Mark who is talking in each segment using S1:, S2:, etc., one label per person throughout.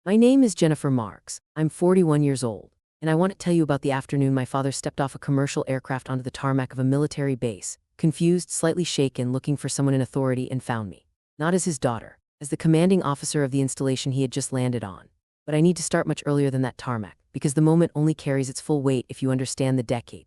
S1: My name is Jennifer Marks. I'm 41 years old, and I want to tell you about the afternoon my father stepped off a commercial aircraft onto the tarmac of a military base, confused, slightly shaken, looking for someone in authority, and found me. Not as his daughter, as the commanding officer of the installation he had just landed on. But I need to start much earlier than that tarmac, because the moment only carries its full weight if you understand the decade.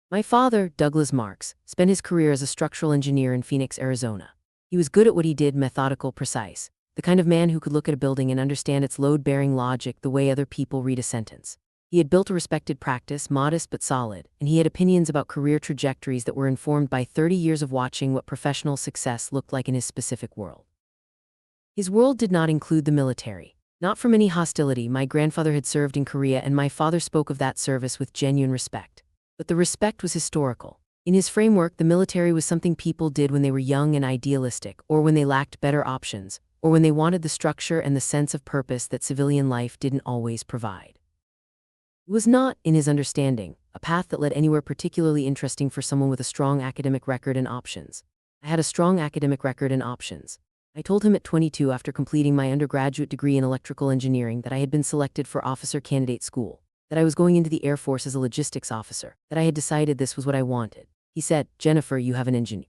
S1: My father, Douglas Marks, spent his career as a structural engineer in Phoenix, Arizona. He was good at what he did, methodical, precise. The kind of man who could look at a building and understand its load-bearing logic the way other people read a sentence. He had built a respected practice, modest but solid, and he had opinions about career trajectories that were informed by 30 years of watching what professional success looked like in his specific world. His world did not include the military. Not from any hostility. My grandfather had served in Korea, and my father spoke of that service with genuine respect. But the respect was historical. In his framework, the military was something people did when they were young and idealistic, or when they lacked better options, or when they wanted the structure and the sense of purpose that civilian life didn't always provide. It was not, in his understanding, a path that led anywhere particularly interesting for someone with a strong academic record and options. I had a strong academic record and options. I told him at 22, after completing my undergraduate degree in electrical engineering, that I had been selected for officer candidate school, that I was going into the Air Force as a logistics officer, that I had decided this was what I wanted. He said, "Jennifer, you have an engineer.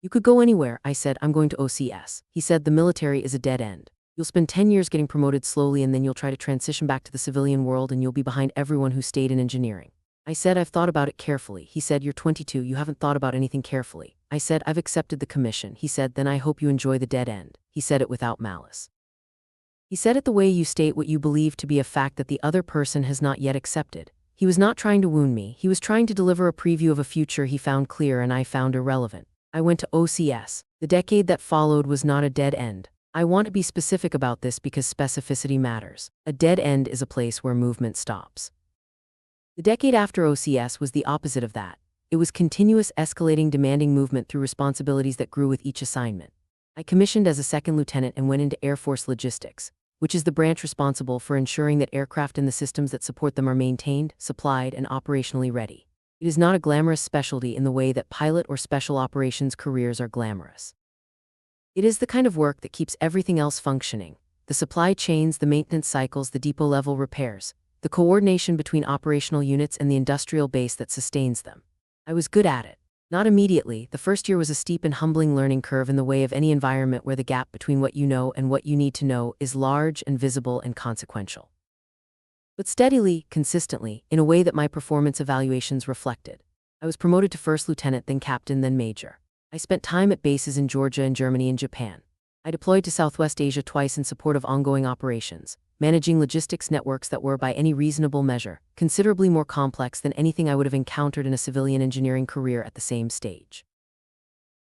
S1: You could go anywhere." I said, "I'm going to OCS." He said, "The military is a dead end. You'll spend 10 years getting promoted slowly, and then you'll try to transition back to the civilian world, and you'll be behind everyone who stayed in engineering." I said, "I've thought about it carefully." He said, "You're 22, you haven't thought about anything carefully." I said, "I've accepted the commission." He said, "Then I hope you enjoy the dead end." He said it without malice. He said it the way you state what you believe to be a fact that the other person has not yet accepted. He was not trying to wound me. He was trying to deliver a preview of a future he found clear and I found irrelevant. I went to OCS. The decade that followed was not a dead end. I want to be specific about this because specificity matters. A dead end is a place where movement stops. The decade after OCS was the opposite of that. It was continuous, escalating, demanding movement through responsibilities that grew with each assignment. I commissioned as a second lieutenant and went into Air Force Logistics, which is the branch responsible for ensuring that aircraft and the systems that support them are maintained, supplied, and operationally ready. It is not a glamorous specialty in the way that pilot or special operations careers are glamorous. It is the kind of work that keeps everything else functioning: the supply chains, the maintenance cycles, the depot-level repairs, the coordination between operational units and the industrial base that sustains them. I was good at it. Not immediately. The first year was a steep and humbling learning curve in the way of any environment where the gap between what you know and what you need to know is large and visible and consequential. But steadily, consistently, in a way that my performance evaluations reflected. I was promoted to first lieutenant, then captain, then major. I spent time at bases in Georgia and Germany and Japan. I deployed to Southwest Asia twice in support of ongoing operations, managing logistics networks that were, by any reasonable measure, considerably more complex than anything I would have encountered in a civilian engineering career at the same stage.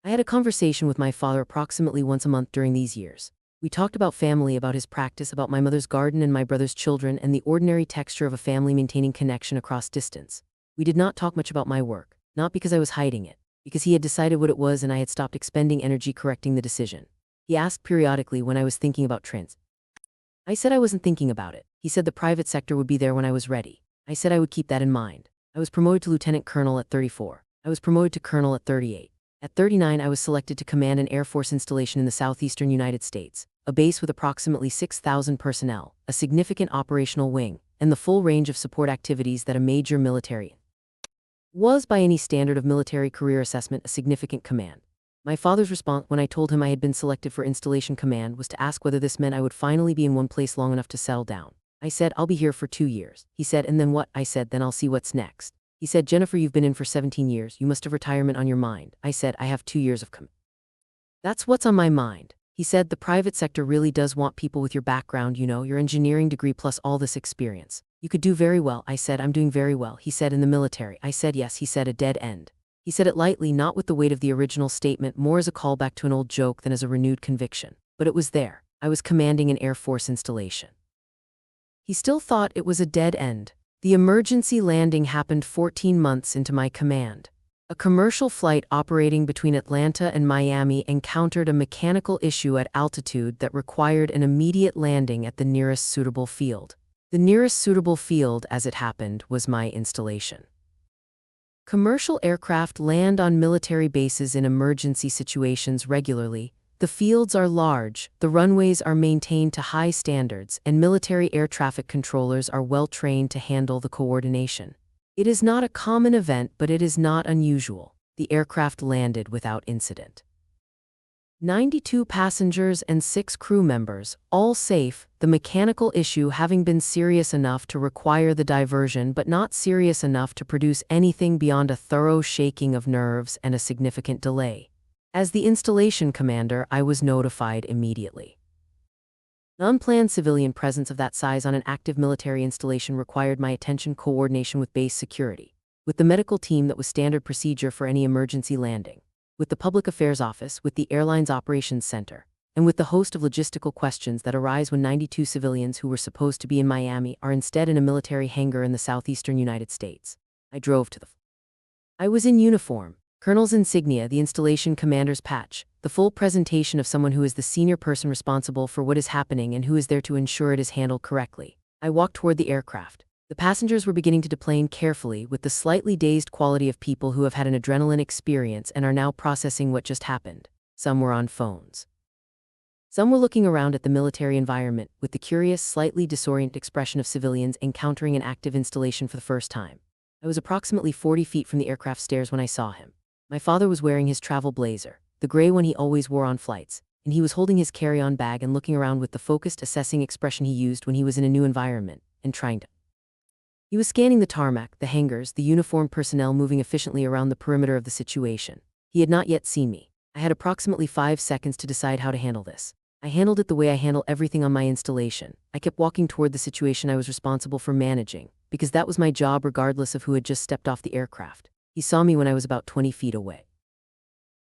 S1: I had a conversation with my father approximately once a month during these years. We talked about family, about his practice, about my mother's garden and my brother's children, and the ordinary texture of a family maintaining connection across distance. We did not talk much about my work, not because I was hiding it, because he had decided what it was and I had stopped expending energy correcting the decision. He asked periodically when I was thinking about trans. I said I wasn't thinking about it. He said the private sector would be there when I was ready. I said I would keep that in mind. I was promoted to lieutenant colonel at 34. I was promoted to colonel at 38. At 39, I was selected to command an Air Force installation in the southeastern United States, a base with approximately 6,000 personnel, a significant operational wing, and the full range of support activities that a major military was, by any standard of military career assessment, a significant command. My father's response when I told him I had been selected for installation command was to ask whether this meant I would finally be in one place long enough to settle down. I said, "I'll be here for 2 years." He said, "And then what?" I said, "Then I'll see what's next." He said, "Jennifer, you've been in for 17 years. You must have retirement on your mind." I said, "I have 2 years of That's what's on my mind." He said, "The private sector really does want people with your background, your engineering degree plus all this experience. You could do very well." I said, "I'm doing very well." He said, "In the military?" I said, "Yes." He said, "A dead end." He said it lightly, not with the weight of the original statement, more as a callback to an old joke than as a renewed conviction. But it was there. I was commanding an Air Force installation. He still thought it was a dead end. The emergency landing happened 14 months into my command. A commercial flight operating between Atlanta and Miami encountered a mechanical issue at altitude that required an immediate landing at the nearest suitable field. The nearest suitable field, as it happened, was my installation. Commercial aircraft land on military bases in emergency situations regularly. The fields are large, the runways are maintained to high standards, and military air traffic controllers are well trained to handle the coordination. It is not a common event, but it is not unusual. The aircraft landed without incident. 92 passengers and 6 crew members, all safe, the mechanical issue having been serious enough to require the diversion but not serious enough to produce anything beyond a thorough shaking of nerves and a significant delay. As the installation commander, I was notified immediately. The unplanned civilian presence of that size on an active military installation required my attention, coordination with base security, with the medical team that was standard procedure for any emergency landing, with the Public Affairs Office, with the Airline's Operations Center, and with the host of logistical questions that arise when 92 civilians who were supposed to be in Miami are instead in a military hangar in the southeastern United States. I drove to the I was in uniform, colonel's insignia, the installation commander's patch, the full presentation of someone who is the senior person responsible for what is happening and who is there to ensure it is handled correctly. I walked toward the aircraft. The passengers were beginning to deplane carefully with the slightly dazed quality of people who have had an adrenaline experience and are now processing what just happened. Some were on phones. Some were looking around at the military environment with the curious, slightly disoriented expression of civilians encountering an active installation for the first time. I was approximately 40 feet from the aircraft stairs when I saw him. My father was wearing his travel blazer, the gray one he always wore on flights, and he was holding his carry-on bag and looking around with the focused, assessing expression he used when he was in a new environment, and trying to. He was scanning the tarmac, the hangars, the uniformed personnel moving efficiently around the perimeter of the situation. He had not yet seen me. I had approximately 5 seconds to decide how to handle this. I handled it the way I handle everything on my installation. I kept walking toward the situation I was responsible for managing, because that was my job regardless of who had just stepped off the aircraft. He saw me when I was about 20 feet away.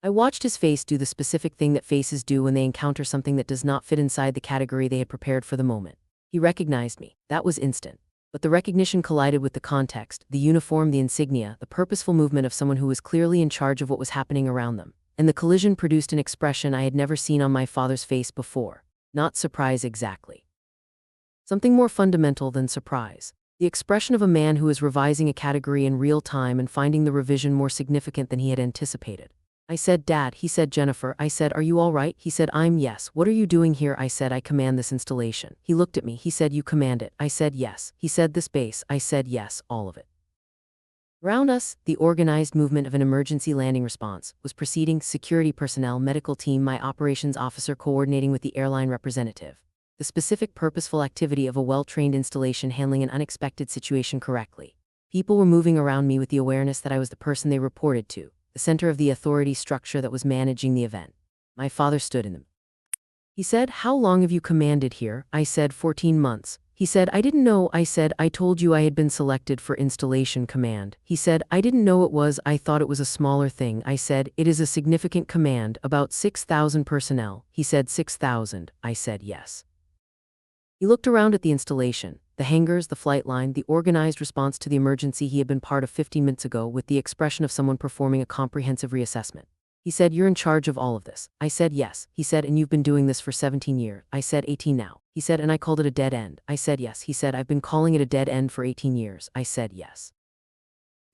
S1: I watched his face do the specific thing that faces do when they encounter something that does not fit inside the category they had prepared for the moment. He recognized me. That was instant. But the recognition collided with the context, the uniform, the insignia, the purposeful movement of someone who was clearly in charge of what was happening around them. And the collision produced an expression I had never seen on my father's face before. Not surprise exactly. Something more fundamental than surprise. The expression of a man who is revising a category in real time and finding the revision more significant than he had anticipated. I said, "Dad," he said, "Jennifer," I said, "Are you all right?" He said, "I'm yes." "What are you doing here?" I said, "I command this installation." He looked at me. He said, "You command it." I said, "Yes." He said, "This base?" I said, "Yes, all of it." Around us, the organized movement of an emergency landing response was proceeding, security personnel, medical team, my operations officer coordinating with the airline representative. The specific purposeful activity of a well-trained installation handling an unexpected situation correctly. People were moving around me with the awareness that I was the person they reported to, the center of the authority structure that was managing the event. My father stood in them. He said, "How long have you commanded here?" I said, 14 months. He said, "I didn't know." I said, "I told you I had been selected for installation command." He said, "I didn't know it was. I thought it was a smaller thing." I said, "It is a significant command, about 6,000 personnel." He said, 6,000. I said, "Yes." He looked around at the installation, the hangars, the flight line, the organized response to the emergency he had been part of 15 minutes ago with the expression of someone performing a comprehensive reassessment. He said, "You're in charge of all of this." I said, "Yes." He said, "And you've been doing this for 17 years. I said, 18 now. He said, "And I called it a dead end." I said, "Yes." He said, "I've been calling it a dead end for 18 years. I said, "Yes."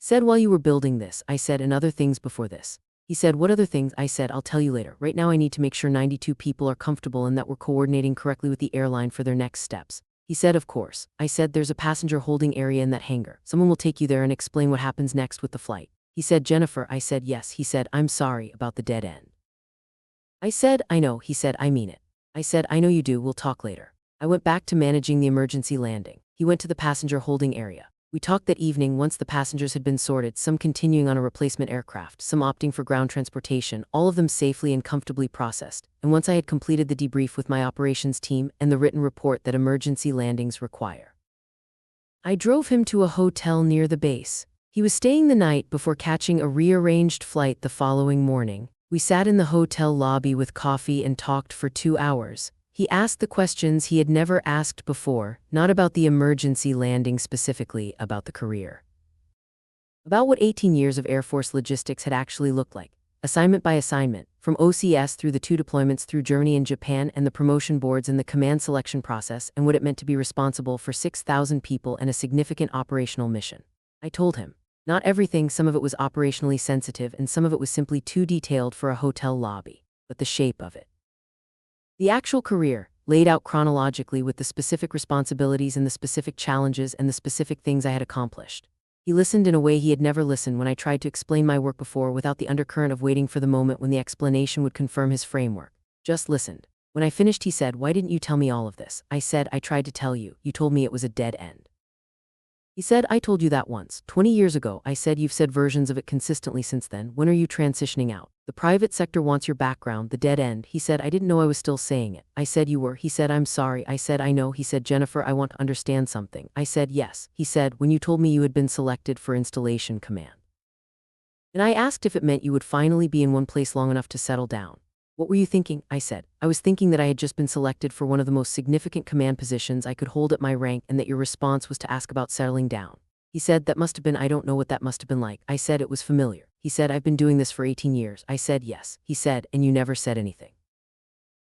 S1: Said, "While you were building this." I said, "And other things before this." He said, "What other things?" I said, "I'll tell you later. Right now I need to make sure 92 people are comfortable and that we're coordinating correctly with the airline for their next steps." He said, "Of course." I said, "There's a passenger holding area in that hangar. Someone will take you there and explain what happens next with the flight." He said, "Jennifer." I said, "Yes." He said, "I'm sorry about the dead end." I said, "I know." He said, "I mean it." I said, "I know you do. We'll talk later." I went back to managing the emergency landing. He went to the passenger holding area. We talked that evening once the passengers had been sorted, some continuing on a replacement aircraft, some opting for ground transportation, all of them safely and comfortably processed. And once I had completed the debrief with my operations team and the written report that emergency landings require, I drove him to a hotel near the base. He was staying the night before catching a rearranged flight the following morning. We sat in the hotel lobby with coffee and talked for 2 hours. He asked the questions he had never asked before, not about the emergency landing specifically, about the career. About what 18 years of Air Force logistics had actually looked like, assignment by assignment, from OCS through the 2 deployments through Germany and Japan and the promotion boards and the command selection process, and what it meant to be responsible for 6,000 people and a significant operational mission. I told him, not everything, some of it was operationally sensitive and some of it was simply too detailed for a hotel lobby, but the shape of it. The actual career, laid out chronologically with the specific responsibilities and the specific challenges and the specific things I had accomplished. He listened in a way he had never listened when I tried to explain my work before, without the undercurrent of waiting for the moment when the explanation would confirm his framework. Just listened. When I finished, he said, "Why didn't you tell me all of this?" I said, "I tried to tell you. You told me it was a dead end." He said, "I told you that once, 20 years ago." I said, "You've said versions of it consistently since then. When are you transitioning out? The private sector wants your background, the dead end." He said, "I didn't know I was still saying it." I said, "You were." He said, "I'm sorry." I said, "I know." He said, "Jennifer, I want to understand something." I said, "Yes." He said, "When you told me you had been selected for installation command." And I asked if it meant you would finally be in one place long enough to settle down. "What were you thinking?" I said. "I was thinking that I had just been selected for one of the most significant command positions I could hold at my rank, and that your response was to ask about settling down." He said, "That must have been, I don't know what that must have been like." I said, "It was familiar." He said, "I've been doing this for 18 years. I said, "Yes." He said, "And you never said anything."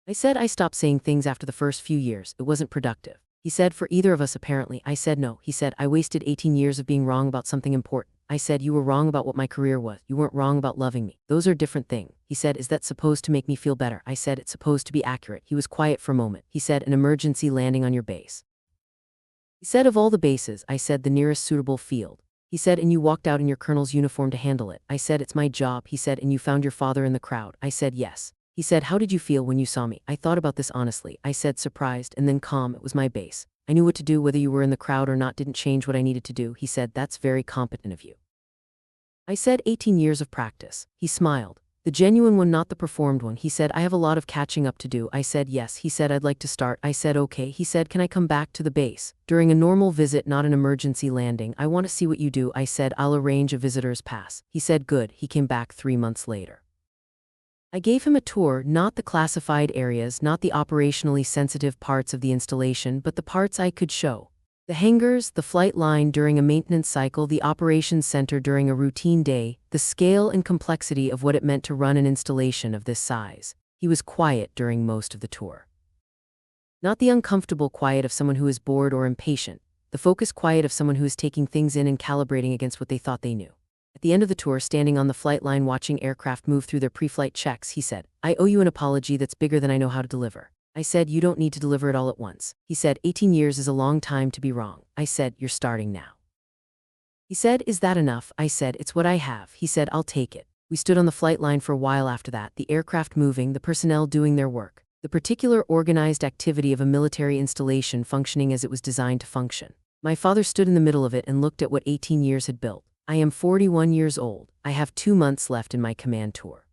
S1: I said, "I stopped saying things after the first few years. It wasn't productive." He said, "For either of us, apparently." I said, "No." He said, "I wasted 18 years of being wrong about something important." I said, "You were wrong about what my career was. You weren't wrong about loving me. Those are different things." He said, "Is that supposed to make me feel better?" I said, "It's supposed to be accurate." He was quiet for a moment. He said, "An emergency landing on your base." He said, "Of all the bases." I said, "The nearest suitable field." He said, "And you walked out in your colonel's uniform to handle it." I said, "It's my job." He said, "And you found your father in the crowd." I said, "Yes." He said, "How did you feel when you saw me?" I thought about this honestly. I said, "Surprised and then calm." It was my base. I knew what to do, whether you were in the crowd or not didn't change what I needed to do. He said, "That's very competent of you." I said, 18 years of practice." He smiled. "The genuine one, not the performed one." He said, "I have a lot of catching up to do." I said, "Yes." He said, "I'd like to start." I said, "Okay." He said, "Can I come back to the base during a normal visit, not an emergency landing? I want to see what you do." I said, "I'll arrange a visitor's pass." He said, "Good." He came back 3 months later. I gave him a tour, not the classified areas, not the operationally sensitive parts of the installation, but the parts I could show. The hangars, the flight line during a maintenance cycle, the operations center during a routine day, the scale and complexity of what it meant to run an installation of this size. He was quiet during most of the tour. Not the uncomfortable quiet of someone who is bored or impatient, the focused quiet of someone who is taking things in and calibrating against what they thought they knew. At the end of the tour, standing on the flight line watching aircraft move through their pre-flight checks, he said, "I owe you an apology that's bigger than I know how to deliver." I said, "You don't need to deliver it all at once." He said, 18 years is a long time to be wrong." I said, "You're starting now." He said, "Is that enough?" I said, "It's what I have." He said, "I'll take it." We stood on the flight line for a while after that, the aircraft moving, the personnel doing their work, the particular organized activity of a military installation functioning as it was designed to function. My father stood in the middle of it and looked at what 18 years had built. I am 41 years old. I have 2 months left in my command tour.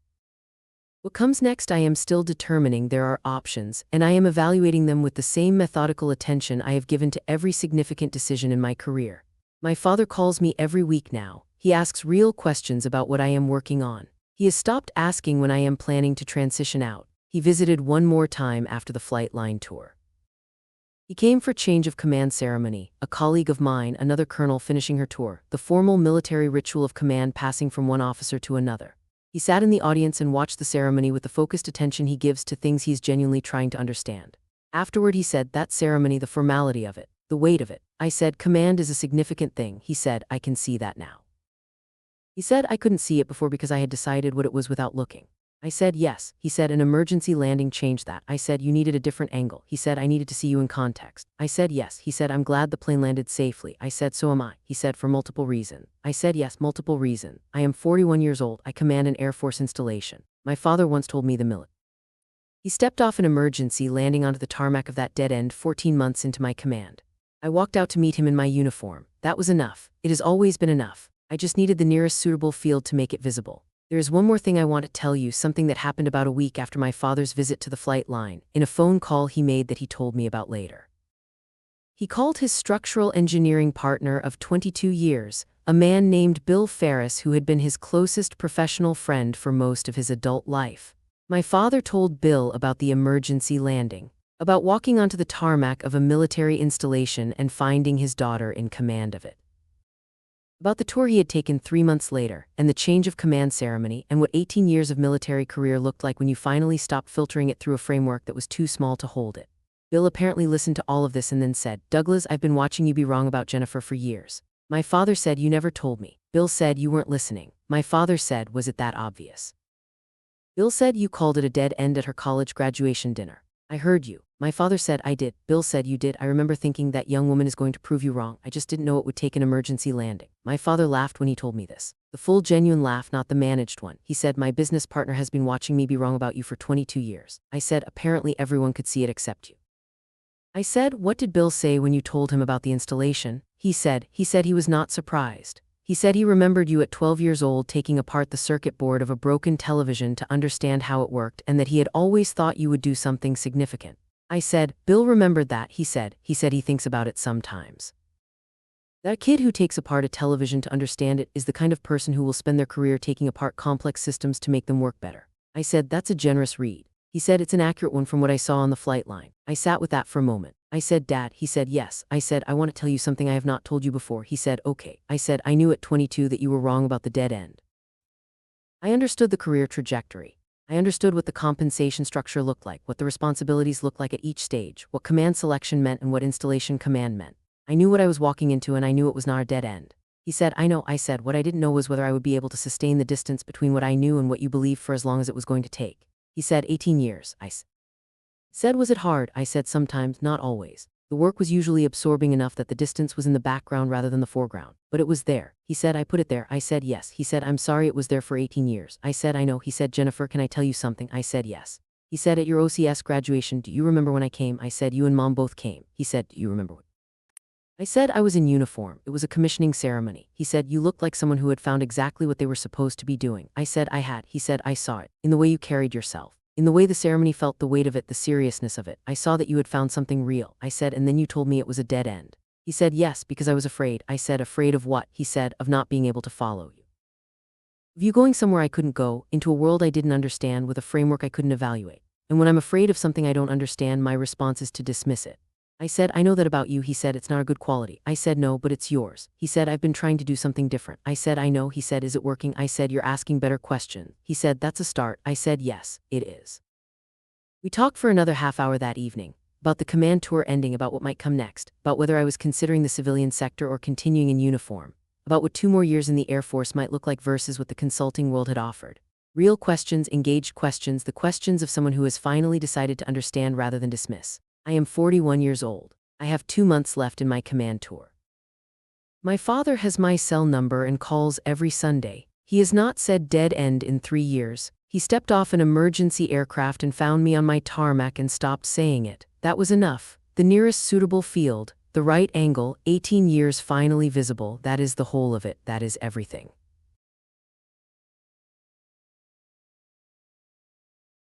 S1: What comes next, I am still determining. There are options, and I am evaluating them with the same methodical attention I have given to every significant decision in my career. My father calls me every week now. He asks real questions about what I am working on. He has stopped asking when I am planning to transition out. He visited one more time after the flight line tour. He came for change of command ceremony, a colleague of mine, another colonel finishing her tour, the formal military ritual of command passing from one officer to another. He sat in the audience and watched the ceremony with the focused attention he gives to things he's genuinely trying to understand. Afterward he said, "That ceremony, the formality of it, the weight of it." I said, "Command is a significant thing." He said, "I can see that now." He said, "I couldn't see it before because I had decided what it was without looking." I said, "Yes." He said, "An emergency landing changed that." I said, "You needed a different angle." He said, "I needed to see you in context." I said, "Yes." He said, "I'm glad the plane landed safely." I said, "So am I." He said, "For multiple reasons." I said, "Yes, multiple reasons. I am 41 years old. I command an Air Force installation. My father once told me the military." He stepped off an emergency landing onto the tarmac of that dead end 14 months into my command. I walked out to meet him in my uniform. That was enough. It has always been enough. I just needed the nearest suitable field to make it visible. There is one more thing I want to tell you, something that happened about a week after my father's visit to the flight line, in a phone call he made that he told me about later. He called his structural engineering partner of 22 years, a man named Bill Ferris, who had been his closest professional friend for most of his adult life. My father told Bill about the emergency landing, about walking onto the tarmac of a military installation and finding his daughter in command of it, about the tour he had taken 3 months later, and the change of command ceremony, and what 18 years of military career looked like when you finally stopped filtering it through a framework that was too small to hold it. Bill apparently listened to all of this and then said, "Douglas, I've been watching you be wrong about Jennifer for years." My father said, "You never told me." Bill said, "You weren't listening." My father said, "Was it that obvious?" Bill said, "You called it a dead end at her college graduation dinner." I heard you. My father said I did. Bill said you did. I remember thinking that young woman is going to prove you wrong. I just didn't know it would take an emergency landing. My father laughed when he told me this. The full genuine laugh, not the managed one. He said, my business partner has been watching me be wrong about you for 22 years. I said, apparently everyone could see it except you. I said, what did Bill say when you told him about the installation? He said he was not surprised. He said he remembered you at 12 years old taking apart the circuit board of a broken television to understand how it worked and that he had always thought you would do something significant. I said, Bill remembered that, he said he thinks about it sometimes. That kid who takes apart a television to understand it is the kind of person who will spend their career taking apart complex systems to make them work better. I said, that's a generous read. He said, it's an accurate one from what I saw on the flight line. I sat with that for a moment. I said, Dad. He said, yes. I said, I want to tell you something I have not told you before. He said, okay. I said, I knew at 22 that you were wrong about the dead end. I understood the career trajectory. I understood what the compensation structure looked like, what the responsibilities looked like at each stage, what command selection meant and what installation command meant. I knew what I was walking into and I knew it was not a dead end. He said, I know. I said, what I didn't know was whether I would be able to sustain the distance between what I knew and what you believed for as long as it was going to take. He said, 18 years. I said, was it hard? I said, sometimes, not always. The work was usually absorbing enough that the distance was in the background rather than the foreground. But it was there. He said, I put it there. I said, yes. He said, I'm sorry it was there for 18 years. I said, I know. He said, Jennifer, can I tell you something? I said, yes. He said, at your OCS graduation, do you remember when I came? I said, you and Mom both came. He said, do you remember what? I said, I was in uniform. It was a commissioning ceremony. He said, you looked like someone who had found exactly what they were supposed to be doing. I said, I had. He said, I saw it. In the way you carried yourself. In the way the ceremony felt, the weight of it, the seriousness of it. I saw that you had found something real. I said, and then you told me it was a dead end. He said, yes, because I was afraid. I said, afraid of what? He said, of not being able to follow you. Of you going somewhere I couldn't go, into a world I didn't understand, with a framework I couldn't evaluate. And when I'm afraid of something I don't understand, my response is to dismiss it. I said, I know that about you. He said, it's not a good quality. I said, no, but it's yours. He said, I've been trying to do something different. I said, I know. He said, is it working? I said, you're asking better questions. He said, that's a start. I said, yes, it is. We talked for another half hour that evening, about the command tour ending, about what might come next, about whether I was considering the civilian sector or continuing in uniform, about what 2 more years in the Air Force might look like versus what the consulting world had offered. Real questions, engaged questions, the questions of someone who has finally decided to understand rather than dismiss. I am 41 years old. I have 2 months left in my command tour. My father has my cell number and calls every Sunday. He has not said dead end in 3 years. He stepped off an emergency aircraft and found me on my tarmac and stopped saying it. That was enough. The nearest suitable field, the right angle, 18 years finally visible. That is the whole of it. That is everything.